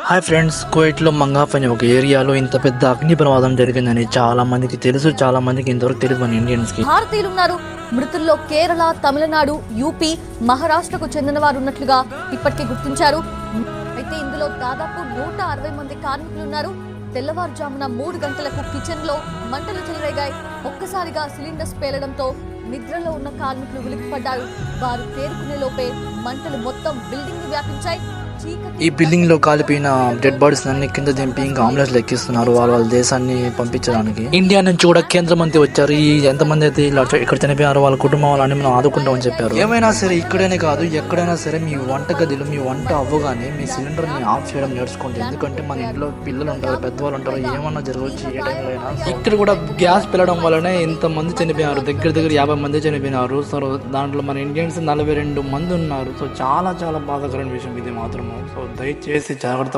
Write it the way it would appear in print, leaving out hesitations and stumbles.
Hi friends, కువైట్లో Mangaf అనే ఒక ఏరియాలో ఇంత పెద్ద అగ్ని ప్రమాదం జరిగిందని చాలా మందికి తెలుసు, చాలా మందికి ఇంతవరకు తెలియదు ఇండియన్స్ కి. భారతీయులు ఉన్నారు. మృతుల్లో కేరళ, తమిళనాడు, యూపీ, మహారాష్ట్రకు చెందిన వారు ఉన్నట్లుగా ఇప్పటికే గుర్తించారు. అయితే ఇందులో దాదాపు 160 మంది కార్మికులు ఉన్నారు. తెల్లవారుజామున 3 గంటలకు కిచెన్ లో మంటలు చెలరేగాయి. ఒక్కసారిగా సిలిండర్స్ పేలడంతో నిద్రలో ఉన్న కార్మికులు ఉలిక్కిపడ్డారు. వారు తేరుకునే లోపే మంటలు మొత్తం బిల్డింగ్ ని వ్యాపించాయి. ఈ బిల్డింగ్ లో కాలిపోయిన డెడ్ బాడీస్ అన్ని కింద దింపి ఇంకా అంబులెన్స్ ఎక్కిస్తున్నారు వాళ్ళ దేశాన్ని పంపించడానికి. ఇండియా నుంచి కూడా కేంద్ర మంత్రి వచ్చారు. ఈ ఎంతమంది అయితే ఇలా ఇక్కడ చనిపోయారో వాళ్ళ కుటుంబం వాళ్ళని మనం ఆదుకుంటామని చెప్పారు. ఏమైనా సరే ఇక్కడనే కాదు, ఎక్కడైనా సరే మీ వంట గదిలో మీ వంట అవ్వగానే మీ సిలిండర్ ని ఆఫ్ చేయడం నేర్చుకోండి. ఎందుకంటే మన ఇంట్లో పిల్లలు ఉంటారు, పెద్దవాళ్ళు ఉంటారు, ఏమన్నా జరగవచ్చు ఏ టైంలో అయినా. ఇక్కడ కూడా గ్యాస్ పిల్లడం వల్లనే ఇంత మంది చనిపోయారు. దగ్గర 50 మంది చనిపోయినారు. సో దాంట్లో మన ఇండియన్స్ 42 మంది ఉన్నారు. సో చాలా చాలా బాధాకరమైన విషయం ఇది మాత్రము. సో దయచేసి జాగ్రత్త.